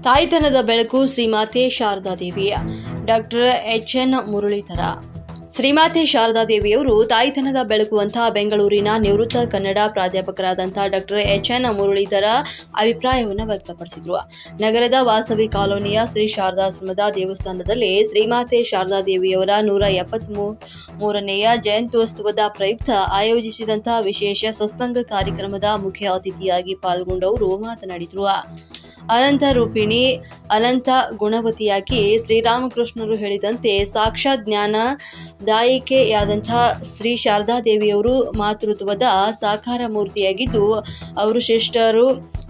ತಾಯ್ತನದ ಬೆಳಕು ಶ್ರೀಮಾತೆ ಶಾರದಾದೇವಿಯ ಡಾಕ್ಟರ್ ಎಚ್.ಎನ್. ಮುರಳೀಧರ. ಶ್ರೀಮಾತೆ ಶಾರದಾದೇವಿಯವರು ತಾಯ್ತನದ ಬೆಳಕು ಅಂತ ಬೆಂಗಳೂರಿನ ನಿವೃತ್ತ ಕನ್ನಡ ಪ್ರಾಧ್ಯಾಪಕರಾದಂಥ ಡಾಕ್ಟರ್ ಎಚ್.ಎನ್. ಮುರಳೀಧರ ಅಭಿಪ್ರಾಯವನ್ನು ವ್ಯಕ್ತಪಡಿಸಿದರು. ನಗರದ ವಾಸವಿ ಕಾಲೋನಿಯ ಶ್ರೀ ಶಾರದಾಶ್ರಮದ ದೇವಸ್ಥಾನದಲ್ಲಿ ಶ್ರೀಮಾತೆ ಶಾರದಾದೇವಿಯವರ 173ನೇಯ ಜಯಂತ್ಯೋತ್ಸವದ ಪ್ರಯುಕ್ತ ಆಯೋಜಿಸಿದಂಥ ವಿಶೇಷ ಸತ್ಸಂಗ ಕಾರ್ಯಕ್ರಮದ ಮುಖ್ಯ ಅತಿಥಿಯಾಗಿ ಪಾಲ್ಗೊಂಡವರು ಮಾತನಾಡಿದರು. ಅನಂತ ರೂಪಿಣಿ, ಅನಂತ ಗುಣವತಿಯಾಗಿ ಶ್ರೀರಾಮಕೃಷ್ಣರು ಹೇಳಿದಂತೆ ಸಾಕ್ಷಾತ್ ಜ್ಞಾನದಾಯಿಕೆಯಾದಂಥ ಶ್ರೀ ಶಾರದಾದೇವಿಯವರು ಮಾತೃತ್ವದ ಸಾಕಾರ ಮೂರ್ತಿಯಾಗಿದ್ದು, ಅವರು ಶ್ರೇಷ್ಠರು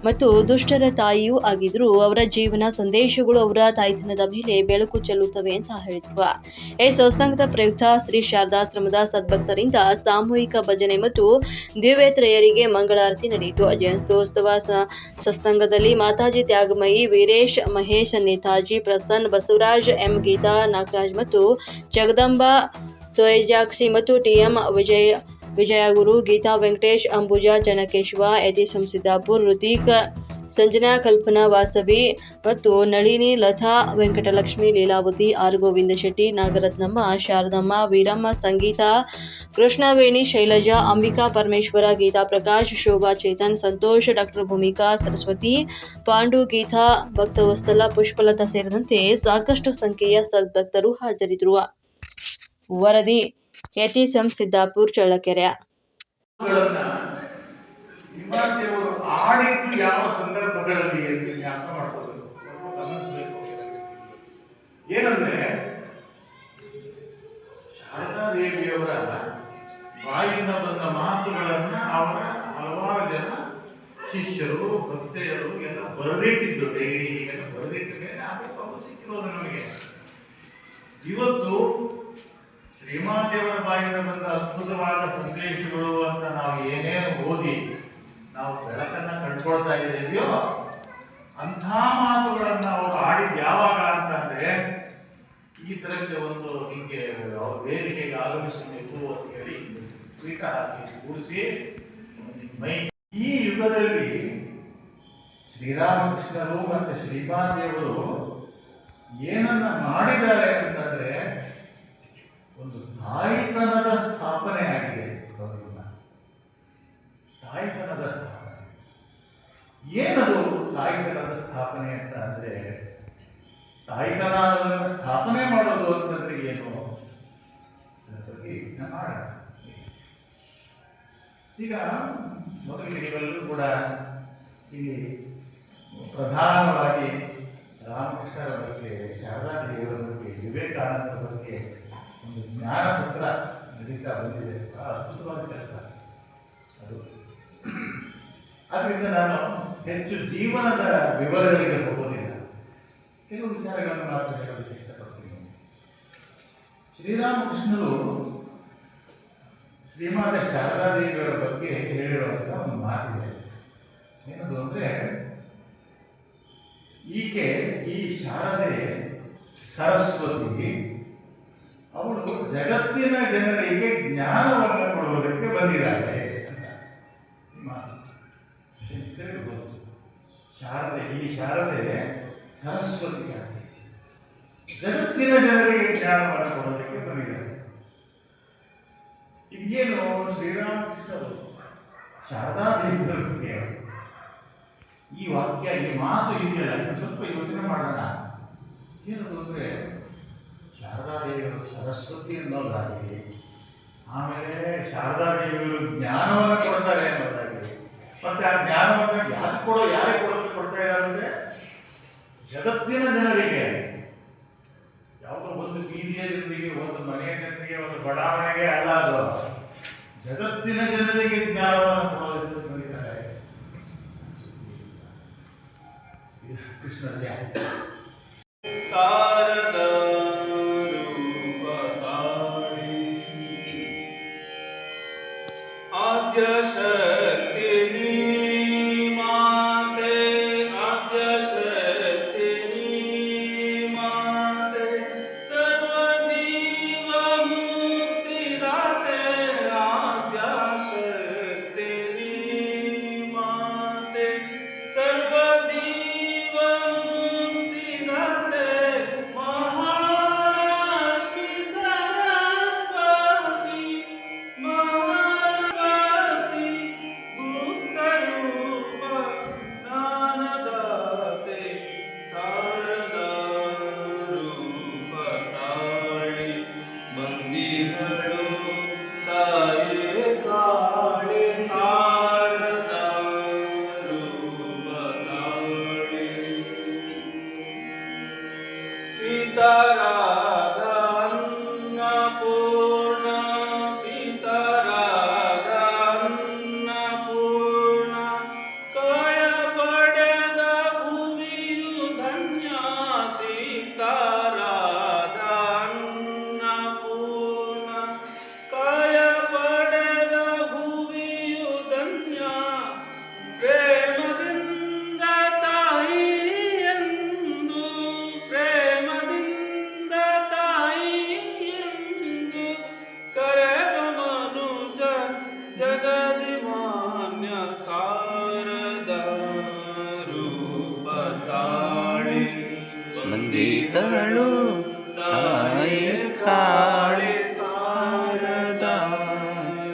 ಮತ್ತು ದುಷ್ಟರ ತಾಯಿಯೂ ಆಗಿದ್ರು. ಅವರ ಜೀವನ ಸಂದೇಶಗಳು ಅವರ ತಾಯ್ತನದ ಮೇಲೆ ಬೆಳಕು ಚೆಲ್ಲುತ್ತವೆ ಅಂತ ಹೇಳಿದ್ರು. ಈ ಸತ್ಸಂಗದ ಪ್ರಯುಕ್ತ ಶ್ರೀ ಶಾರದಾಶ್ರಮದ ಸದ್ಭಕ್ತರಿಂದ ಸಾಮೂಹಿಕ ಭಜನೆ ಮತ್ತು ದಿವ್ಯತ್ರೆಯರಿಗೆ ಮಂಗಳಾರತಿ ನಡೆಯಿತು. ಜಯಂತ್ಯೋತ್ಸವ ಸತ್ಸಂಗದಲ್ಲಿ ಮಾತಾಜಿ ತ್ಯಾಗಮಯಿ, ವೀರೇಶ್, ಮಹೇಶ್, ನೇತಾಜಿ, ಪ್ರಸನ್ನ, ಬಸವರಾಜ್, ಎಂ. ಗೀತಾ, ನಾಗರಾಜ್ ಮತ್ತು ಜಗದಂಬಾ, ತೋಯಜಾಕ್ಷಿ ಮತ್ತು ಟಿ.ಎಂ. ವಿಜಯಗುರು, ಗೀತಾ, ವೆಂಕಟೇಶ್, ಅಂಬುಜಾ, ಚನ್ನಕೇಶವ, ಯತೀಶ್ ಸಿದ್ದಾಪುರ್, ಋತಿಕ್, ಸಂಜನಾ, ಕಲ್ಪನಾ, ವಾಸವಿ ಮತ್ತು ನಳಿನಿ, ಲತಾ, ವೆಂಕಟಲಕ್ಷ್ಮಿ, ಲೀಲಾವತಿ, ಆರ್. ಗೋವಿಂದ ಶೆಟ್ಟಿ, ನಾಗರತ್ನಮ್ಮ, ಶಾರದಮ್ಮ, ವೀರಮ್ಮ, ಸಂಗೀತಾ, ಕೃಷ್ಣವೇಣಿ, ಶೈಲಜಾ, ಅಂಬಿಕಾ, ಪರಮೇಶ್ವರ, ಗೀತಾ ಪ್ರಕಾಶ್, ಶೋಭಾ, ಚೇತನ್, ಸಂತೋಷ್, ಡಾಕ್ಟರ್ ಭೂಮಿಕಾ, ಸರಸ್ವತಿ, ಪಾಂಡು, ಗೀತಾ, ಭಕ್ತವತ್ಸಲ, ಪುಷ್ಪಲತಾ ಸೇರಿದಂತೆ ಸಾಕಷ್ಟು ಸಂಖ್ಯೆಯ ಸದ್ಭಕ್ತರು ಹಾಜರಿದ್ದರು. ವರದಿ ಯತೀಶ್ ಸಿದ್ದಾಪುರ್, ಚಳ್ಳಕೆರೆ. ಆಡಿದ್ದು ಯಾವ ಸಂದರ್ಭಗಳಲ್ಲಿ ಅಂತ ಜ್ಞಾಪಕ ಮಾಡ್ಕೋಬೇಕು, ಗಮನಿಸಬೇಕು. ಏನಂದ್ರೆ ಶಾರದಾದೇವಿಯವರ ಬಾಯಿಂದ ಬಂದ ಮಾತುಗಳನ್ನ ಅವರ ಹಲವಾರು ಜನ ಶಿಷ್ಯರು, ಭಕ್ತೆಯರು ಎಲ್ಲ ಬರೆದಿಟ್ಟಿದ್ದು, ಡೈರಿ ಎಲ್ಲ ಬರೆದಿಟ್ಟ ಮೇಲೆ ಆಮೇಲೆ ಸಿಕ್ಕಿರೋದು ನಮಗೆ. ಇವತ್ತು ಶ್ರೀಮಾತೆಯವರ ಬಾಯಿಂದ ಬಂದ ಅದ್ಭುತವಾದ ಸಂದೇಶಗಳು ಅಂತ ನಾವು ಏನೇನು ಓದಿ ನಾವು ಬೆಳಕನ್ನ ಕಂಡುಕೊಳ್ತಾ ಇದ್ದೀವಿಯೋ ಅಂಥ ಮಾತುಗಳನ್ನು ಅವರು ಆಡಿದ್ದು ಯಾವಾಗ ಅಂತಂದ್ರೆ ಈ ತರಕ್ಕೆ ಒಂದು ಹೀಗೆ ಅವ್ರ ವೇದಿಕೆಗೆ ಆಗಮಿಸಬೇಕು ಅಂತ ಹೇಳಿ ಪೀಠ ಹಾಕಿ ಕೂರಿಸಿ ಮೈ. ಈ ಯುಗದಲ್ಲಿ ಶ್ರೀರಾಮಕೃಷ್ಣರು ಮತ್ತು ಶ್ರೀಮಾತೆಯವರು ಏನನ್ನ ಮಾಡಿದ್ದಾರೆ ಅಂತಂದ್ರೆ ಒಂದು ತಾಯ್ತನದ ಸ್ಥಾಪನೆ ಆಗಿದೆ. ತಾಯ್ತನದ ಸ್ಥಾಪನೆ ಏನದು? ತಾಯ್ತನದ ಸ್ಥಾಪನೆ ಅಂತ ಅಂದ್ರೆ ತಾಯ್ತನವನ್ನು ಸ್ಥಾಪನೆ ಮಾಡೋದು ಅಂತಂದ್ರೆ ಏನು ಮಾಡೋಣ. ಈಗ ಮೊದಲಿಗೆ ನೀವೆಲ್ಲರೂ ಕೂಡ ಇಲ್ಲಿ ಪ್ರಧಾನವಾಗಿ ರಾಮಕೃಷ್ಣರ ಬಗ್ಗೆ, ಶಾರದಾದೇವಿಯವರ ಬಗ್ಗೆ, ವಿವೇಕಾನಂದರ ಬಗ್ಗೆ ಒಂದು ಜ್ಞಾನ ಸತ್ರ ನಡೀತಾ ಬಂದಿದೆ. ಅದ್ಭುತವಾದ ಕೆಲಸ ಅದು. ಅದರಿಂದ ನಾನು ಹೆಚ್ಚು ಜೀವನದ ವಿವರಗಳಿಗೆ ಹೋಗೋದಿಲ್ಲ, ಕೆಲವು ವಿಚಾರಗಳನ್ನು ಮಾತ್ರ ಹೇಳೋದಕ್ಕೆ ಇಷ್ಟಪಡ್ತೀನಿ. ಶ್ರೀರಾಮಕೃಷ್ಣರು ಶ್ರೀಮಾತೆ ಶಾರದಾದೇವಿಯವರ ಬಗ್ಗೆ ಹೇಳಿರುವಂಥ ಒಂದು ಮಾತಿದೆ. ಏನದು ಅಂದರೆ, ಈಕೆ ಈ ಶಾರದೆ ಸರಸ್ವತಿ, ಅವಳು ಜಗತ್ತಿನ ಜನರಿಗೆ ಜ್ಞಾನವನ್ನು ಕೊಡುವುದಕ್ಕೆ ಬಂದಿದ್ದಾಳೆ ಅಂತ. ಶಾರದೆ, ಈ ಶಾರದೆ ಸರಸ್ವತಿ ಆಗಿ ಜಗತ್ತಿನ ಜನರಿಗೆ ಜ್ಞಾನವನ್ನು ಕೊಡುವುದಕ್ಕೆ ಬಂದಿದ್ದಾಳೆ. ಇದೇನು ಶ್ರೀರಾಮಕೃಷ್ಣರು ಶಾರದಾದೇವಿಯವರ ಬಗ್ಗೆ ಈ ವಾಕ್ಯ, ಈ ಮಾತು ಇದೆಯಲ್ಲ, ಇದು ಸ್ವಲ್ಪ ಯೋಚನೆ ಮಾಡೋಣ. ಏನದು ಅಂದರೆ, ಶಾರದಾದೇವಿಯವರು ಸರಸ್ವತಿ ಅನ್ನೋದಾಗಿದೆ, ಆಮೇಲೆ ಶಾರದಾದೇವಿಯವರು ಜ್ಞಾನವನ್ನು ಕೊಡ್ತಾರೆ ಅನ್ನೋದಾಗಿದೆ. ಮತ್ತೆ ಆ ಜ್ಞಾನವನ್ನು ಯಾರಿಗೆ ಕೊಡ್ತಾ ಇದ್ದಾರೆ ಅಂದರೆ ಜಗತ್ತಿನ ಜನರಿಗೆ. ಯಾವುದೋ ಒಂದು ಬೀದಿಯ ಜನರಿಗೆ, ಒಂದು ಮನೆಯ ಜನರಿಗೆ, ಒಂದು ಬಡಾವಣೆಗೆ ಅಲ್ಲ, ಅದು ಜಗತ್ತಿನ ಜನರಿಗೆ ಜ್ಞಾನವನ್ನು ಕೊಡೋದಕ್ಕೆ ಬಂದಿದ್ದಾರೆ ಕೃಷ್ಣರಿಗೆ. सर्व जीव ತಾಯೇ ಕಾಳಿ ಶಾರದಾ ರೂಪ ತಾಳಿ ಸೀತಾರಾಧ ಅನ್ನಪೂರ್ಣ ಸೀತಾರಾಧ ಅನ್ನಪೂರ್ಣ ಕಾಯ ಪಡೆದ ಭೂಮಿಯು ಧನ್ಯ ಸೀತಾರಾಧ ಅನ್ನಪೂರ್ಣ ಕಾಯ ಪಡೆದ ಭೂಮಿಯು ಧನ್ಯ ಪ್ರೇಮದಿಂದ ತಾಯಿಯೆಂದು ಪ್ರೇಮದಿಂದ ತಾಯಿಯೆಂದು ಕರೆವ ಮನುಜ ಜಗದಿಮಾನ್ಯ ಶಾರದ ರೂಪ ತಾಳಿ ಮಂದಿಗಳು ತಾಯಿ ಕಾಳಿ ಶಾರದಾ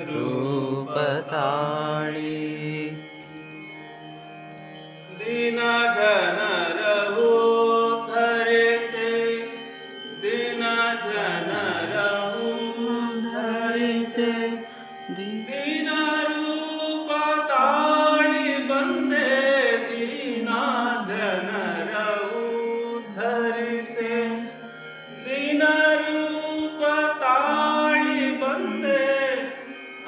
ರೂಪ ತಾಳಿ ದೀನ ಜನರ ಉದ್ಧರಿಸಿ ದೀನ ಜನರ ಧರಿಸೆ ದೀನ ರೂಪ ತಾಳಿ ಬಂದೆ ದೀನ ಜನರ ಉದ್ಧರಿಸೆ ದೀನ ರೂಪ ತಾಳಿ ಬಂದೆ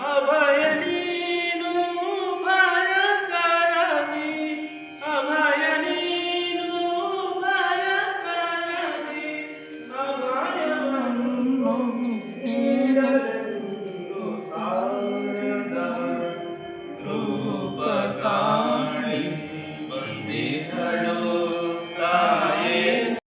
ಅಭಯ ನೀನು ಭಯಕರದಿ ಅಭಯ ನೀನು ಭಯಕರದಿ ಅಭಯವನ್ನು ನೀಡದೆ